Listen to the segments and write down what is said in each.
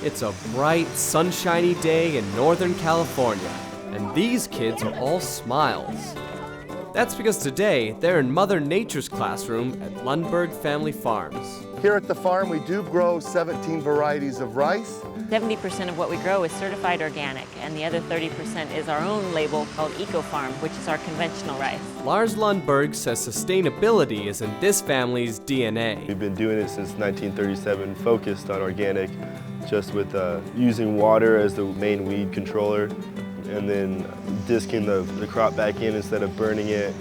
It's a bright, sunshiny day in Northern California, and these kids are all smiles. That's because today, they're in Mother Nature's classroom at Lundberg Family Farms. Here at the farm, we do grow 17 varieties of rice. 70% of what we grow is certified organic, and the other 30% is our own label called Eco Farm, which is our conventional rice. Lars Lundberg says sustainability is in this family's DNA. We've been doing it since 1937, focused on organic, just with using water as the main weed controller, and then disking the crop back in instead of burning it,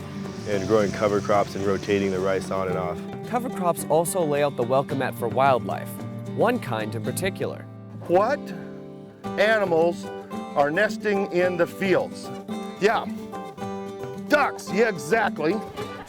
and growing cover crops and rotating the rice on and off. Cover crops also lay out the welcome mat for wildlife, one kind in particular. What animals are nesting in the fields? Yeah, ducks, yeah, exactly.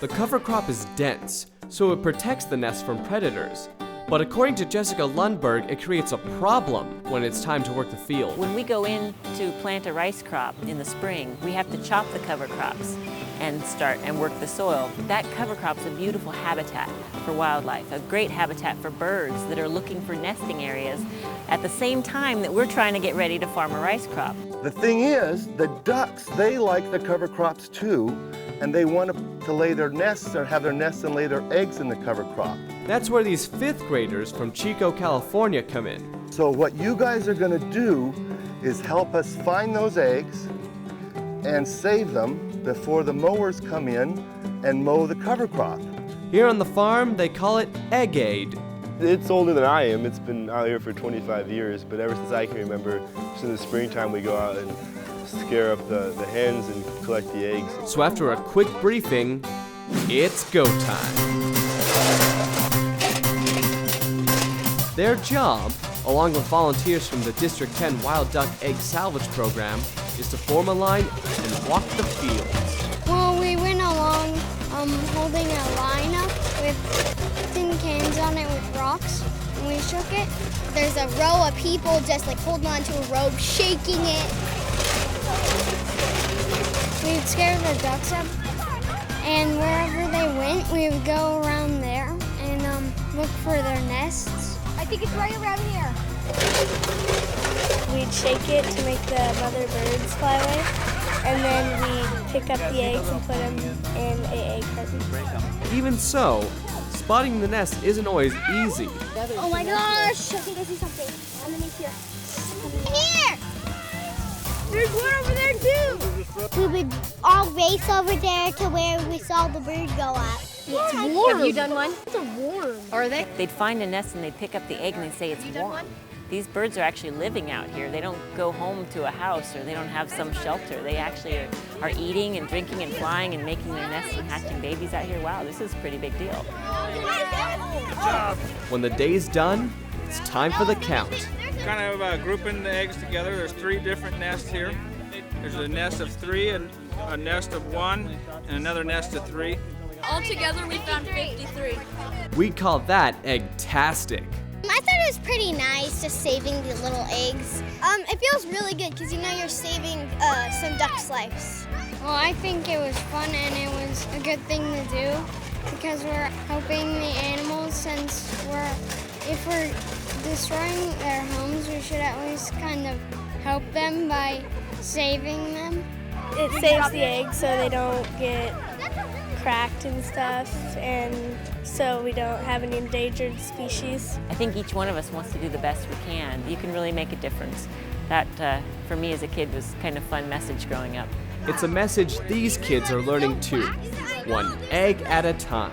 The cover crop is dense, so it protects the nest from predators. But according to Jessica Lundberg, it creates a problem when it's time to work the field. When we go in to plant a rice crop in the spring, we have to chop the cover crops and start and work the soil. That cover crop's a beautiful habitat for wildlife, a great habitat for birds that are looking for nesting areas at the same time that we're trying to get ready to farm a rice crop. The thing is, the ducks, they like the cover crops too, and they want to lay their nests or have their nests and lay their eggs in the cover crop. That's where these 5th graders from Chico, California come in. So what you guys are going to do is help us find those eggs and save them before the mowers come in and mow the cover crop. Here on the farm, they call it egg aid. It's older than I am. It's been out here for 25 years, but ever since I can remember, just in the springtime we go out and scare up the hens and collect the eggs. So after a quick briefing, it's go time. Their job, along with volunteers from the District 10 Wild Duck Egg Salvage Program, is to form a line and walk the fields. Well, we went along holding a line up with tin cans on it with rocks, and we shook it. There's a row of people just like holding on to a rope, shaking it. We'd scare the ducks up, and wherever they went, we would go around there and look for their nests. I think it's right around here. We'd shake it to make the mother birds fly away, and then we'd pick up the eggs and put them in an egg carton. Even so, spotting the nest isn't always easy. Oh my gosh! I think I see something underneath here. Here! There's one over there too! We would all race over there to where we saw the bird go up. It's warm. Have you done one? It's warm. Are they? They'd find a nest and they'd pick up the egg and they'd say it's warm. These birds are actually living out here. They don't go home to a house or they don't have some shelter. They actually are eating and drinking and flying and making their nests and hatching babies out here. Wow, this is a pretty big deal. Good job. When the day's done, it's time for the count. Kind of grouping the eggs together. There's 3 different nests here. There's a nest of 3 and a nest of 1 and another nest of 3. Altogether, we found 53. We call that egg-tastic. I thought it was pretty nice just saving the little eggs. It feels really good because you know you're saving some duck's lives. Well, I think it was fun and it was a good thing to do because we're helping the animals since if we're destroying their homes, we should at least kind of help them by saving them. It saves the eggs so they don't get cracked and stuff, and so we don't have any endangered species. I think each one of us wants to do the best we can. You can really make a difference. That, for me as a kid, was kind of a fun message growing up. It's a message these kids are learning too, one egg at a time.